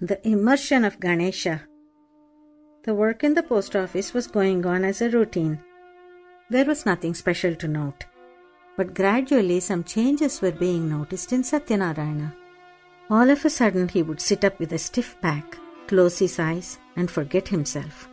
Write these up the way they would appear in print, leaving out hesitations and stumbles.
The Immersion of Ganesha. The work in the post office was going on as a routine. There was nothing special to note. But gradually some changes were being noticed in Satyanarayana. All of a sudden he would sit up with a stiff back, close his eyes, and forget himself.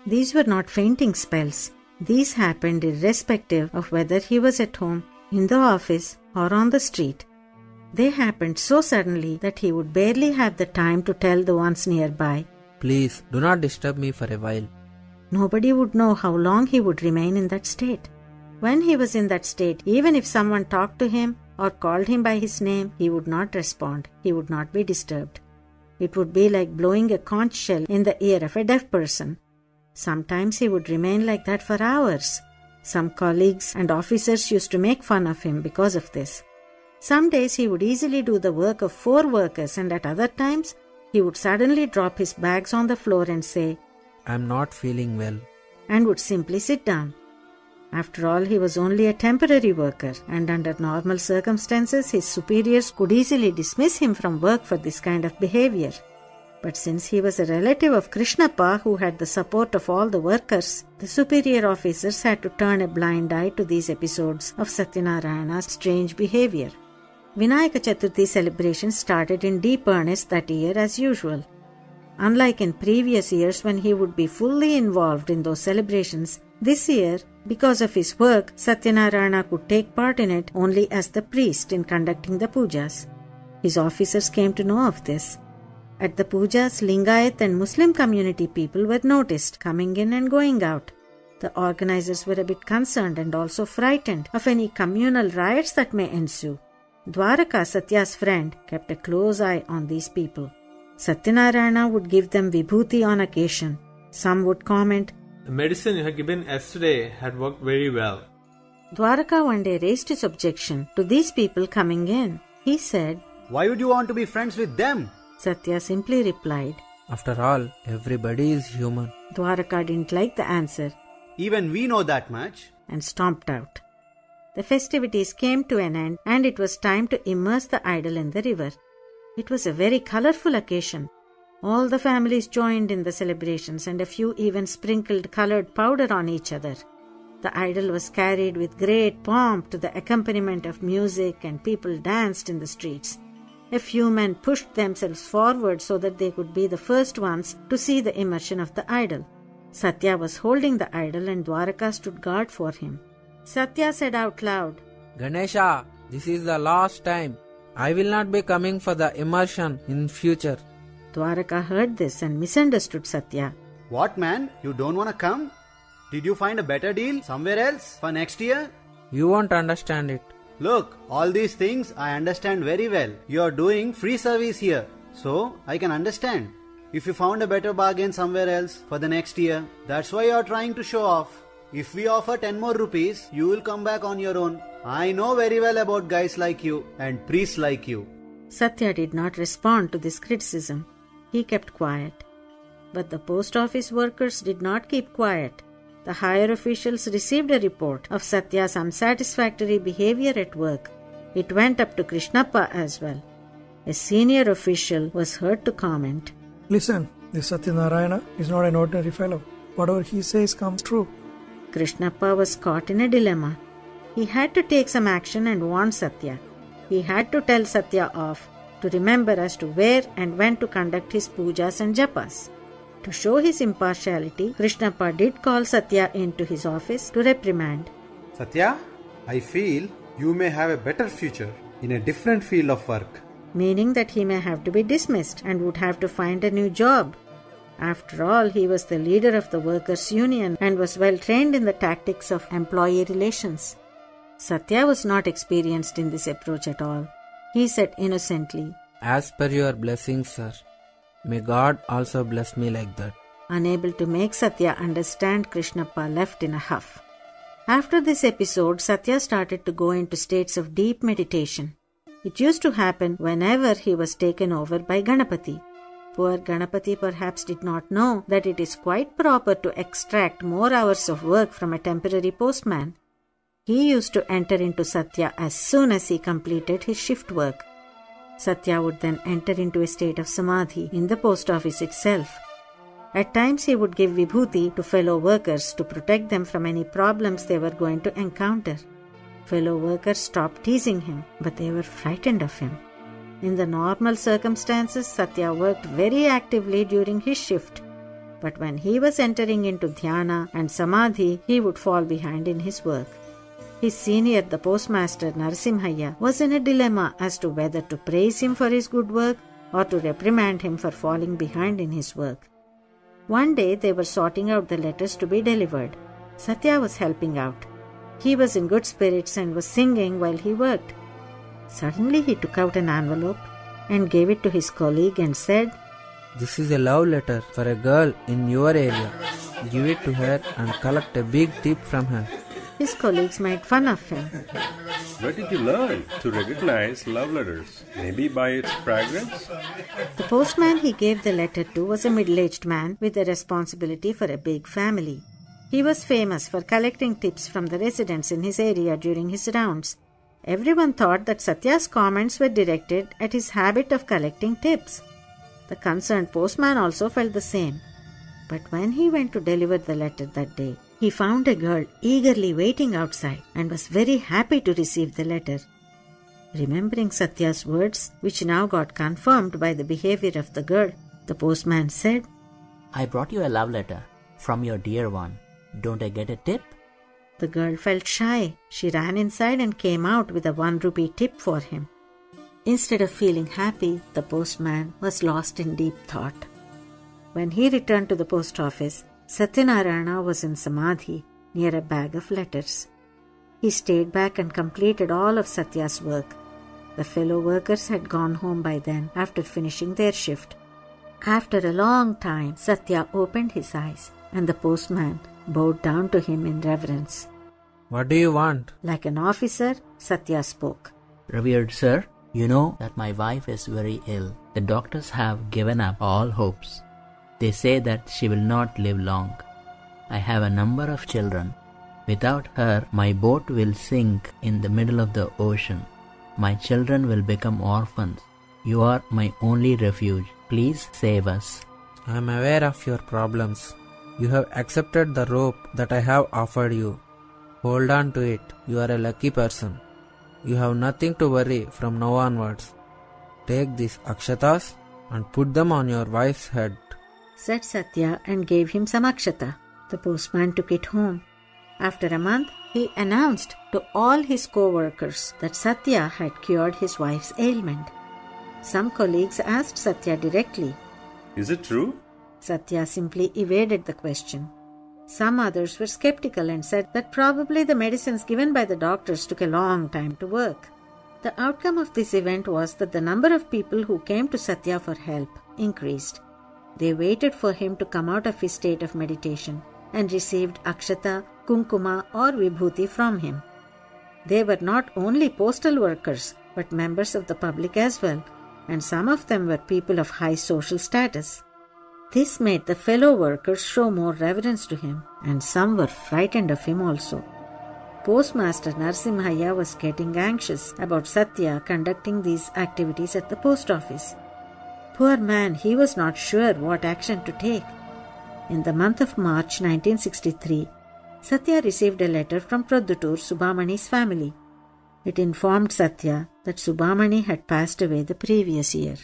These were not fainting spells. These happened irrespective of whether he was at home, in the office, or on the street. They happened so suddenly that he would barely have the time to tell the ones nearby, "Please, do not disturb me for a while." Nobody would know how long he would remain in that state. When he was in that state, even if someone talked to him or called him by his name, he would not respond. He would not be disturbed. It would be like blowing a conch shell in the ear of a deaf person. Sometimes he would remain like that for hours. Some colleagues and officers used to make fun of him because of this. Some days he would easily do the work of 4 workers, and at other times he would suddenly drop his bags on the floor and say, "I am not feeling well," and would simply sit down. After all, he was only a temporary worker, and under normal circumstances his superiors could easily dismiss him from work for this kind of behavior. But since he was a relative of Krishnappa who had the support of all the workers, the superior officers had to turn a blind eye to these episodes of Satyanarayana's strange behavior. Vinayaka Chaturthi celebrations started in deep earnest that year as usual. Unlike in previous years when he would be fully involved in those celebrations, this year, because of his work, Satyanarayana could take part in it only as the priest in conducting the pujas. His officers came to know of this. At the pujas, Lingayat and Muslim community people were noticed coming in and going out. The organizers were a bit concerned and also frightened of any communal riots that may ensue. Dwaraka, Satya's friend, kept a close eye on these people. Satyanarayana would give them vibhuti on occasion. Some would comment, "The medicine you had given yesterday had worked very well." Dwaraka one day raised his objection to these people coming in. He said, "Why would you want to be friends with them?" Satya simply replied, "After all, everybody is human." Dwaraka didn't like the answer. "Even we know that much." And stomped out. The festivities came to an end, and it was time to immerse the idol in the river. It was a very colorful occasion. All the families joined in the celebrations, and a few even sprinkled colored powder on each other. The idol was carried with great pomp to the accompaniment of music, and people danced in the streets. A few men pushed themselves forward so that they could be the first ones to see the immersion of the idol. Satya was holding the idol, and Dwaraka stood guard for him. Satya said out loud, "Ganesha, this is the last time. I will not be coming for the immersion in future." Dwaraka heard this and misunderstood Satya. "What, man? You don't want to come? Did you find a better deal somewhere else for next year?" "You won't understand it." "Look, all these things I understand very well. You are doing free service here, so I can understand. If you found a better bargain somewhere else for the next year, that's why you are trying to show off. If we offer 10 more rupees, you will come back on your own. I know very well about guys like you and priests like you." Satya did not respond to this criticism. He kept quiet. But the post office workers did not keep quiet. The higher officials received a report of Satya's unsatisfactory behavior at work. It went up to Krishnappa as well. A senior official was heard to comment, "Listen, this Satyanarayana is not an ordinary fellow. Whatever he says comes true." Krishnappa was caught in a dilemma. He had to take some action and warn Satya. He had to tell Satya off, to remember as to where and when to conduct his pujas and japas. To show his impartiality, Krishnappa did call Satya into his office to reprimand. "Satya, I feel you may have a better future in a different field of work." Meaning that he may have to be dismissed and would have to find a new job. After all, he was the leader of the workers' union and was well trained in the tactics of employee relations. Satya was not experienced in this approach at all. He said innocently, "As per your blessings, sir. May God also bless me like that." Unable to make Satya understand, Krishnappa left in a huff. After this episode, Satya started to go into states of deep meditation. It used to happen whenever he was taken over by Ganapathy. Poor Ganapathy perhaps did not know that it is quite proper to extract more hours of work from a temporary postman. He used to enter into Satya as soon as he completed his shift work. Satya would then enter into a state of samadhi in the post office itself. At times he would give vibhuti to fellow workers to protect them from any problems they were going to encounter. Fellow workers stopped teasing him, but they were frightened of him. In the normal circumstances, Satya worked very actively during his shift. But when he was entering into dhyana and samadhi, he would fall behind in his work. His senior, the postmaster Narasimhaya, was in a dilemma as to whether to praise him for his good work or to reprimand him for falling behind in his work. One day they were sorting out the letters to be delivered. Satya was helping out. He was in good spirits and was singing while he worked. Suddenly he took out an envelope and gave it to his colleague and said, "This is a love letter for a girl in your area. Give it to her and collect a big tip from her." His colleagues made fun of him. Where did you learn to recognize love letters? Maybe by its fragrance? The postman he gave the letter to was a middle-aged man with a responsibility for a big family. He was famous for collecting tips from the residents in his area during his rounds. Everyone thought that Satya's comments were directed at his habit of collecting tips. The concerned postman also felt the same. But when he went to deliver the letter that day, he found a girl eagerly waiting outside and was very happy to receive the letter. Remembering Satya's words, which now got confirmed by the behavior of the girl, the postman said, "I brought you a love letter from your dear one. Don't I get a tip?" The girl felt shy. She ran inside and came out with a 1 rupee tip for him. Instead of feeling happy, the postman was lost in deep thought. When he returned to the post office, Satyanarayana was in samadhi near a bag of letters. He stayed back and completed all of Satya's work. The fellow workers had gone home by then after finishing their shift. After a long time, Satya opened his eyes and the postman bowed down to him in reverence. "What do you want?" Like an officer, Satya spoke. "Revered sir, you know that my wife is very ill. The doctors have given up all hopes. They say that she will not live long. I have a number of children. Without her, my boat will sink in the middle of the ocean. My children will become orphans. You are my only refuge. Please save us." "I am aware of your problems. You have accepted the rope that I have offered you. Hold on to it. You are a lucky person. You have nothing to worry from now onwards. Take these akshatas and put them on your wife's head," said Satya and gave him some akshata. The postman took it home. After a month, he announced to all his co-workers that Satya had cured his wife's ailment. Some colleagues asked Satya directly. Is it true? Satya simply evaded the question. Some others were skeptical and said that probably the medicines given by the doctors took a long time to work. The outcome of this event was that the number of people who came to Satya for help increased. They waited for him to come out of his state of meditation and received akshata, kunkuma or vibhuti from him. They were not only postal workers but members of the public as well, and some of them were people of high social status. This made the fellow workers show more reverence to him, and some were frightened of him also. Postmaster Narasimhaya was getting anxious about Satya conducting these activities at the post office. Poor man, he was not sure what action to take. In the month of March 1963, Satya received a letter from Pradhutur, Subhamani's family. It informed Satya that Subhamani had passed away the previous year.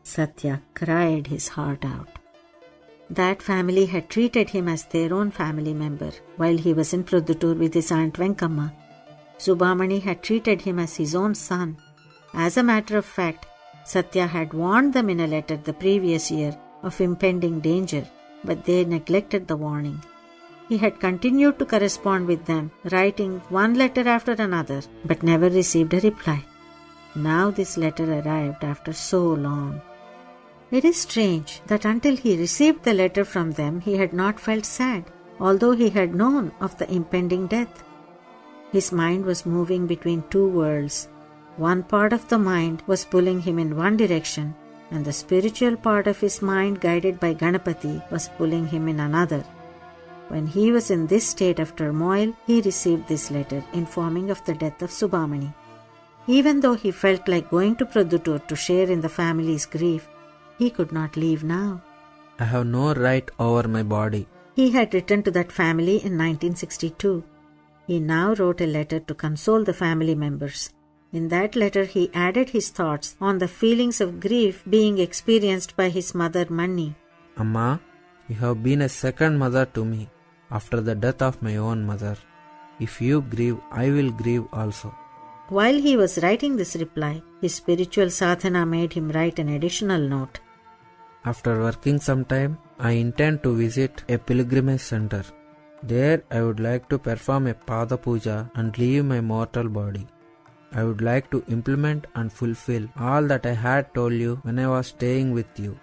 Satya cried his heart out. That family had treated him as their own family member while he was in Pradhutur with his aunt Venkamma. Subhamani had treated him as his own son. As a matter of fact, Satya had warned them in a letter the previous year of impending danger, but they neglected the warning. He had continued to correspond with them, writing one letter after another, but never received a reply. Now this letter arrived after so long. It is strange that until he received the letter from them, he had not felt sad, although he had known of the impending death. His mind was moving between two worlds. One part of the mind was pulling him in one direction, and the spiritual part of his mind, guided by Ganapathy, was pulling him in another. When he was in this state of turmoil, he received this letter informing of the death of Subhamani. Even though he felt like going to Avadhoota to share in the family's grief, he could not leave now. I have no right over my body. He had written to that family in 1962. He now wrote a letter to console the family members. In that letter, he added his thoughts on the feelings of grief being experienced by his mother Manni. Amma, you have been a second mother to me after the death of my own mother. If you grieve, I will grieve also. While he was writing this reply, his spiritual sadhana made him write an additional note. After working some time, I intend to visit a pilgrimage center. There I would like to perform a Pada Puja and leave my mortal body. I would like to implement and fulfill all that I had told you when I was staying with you.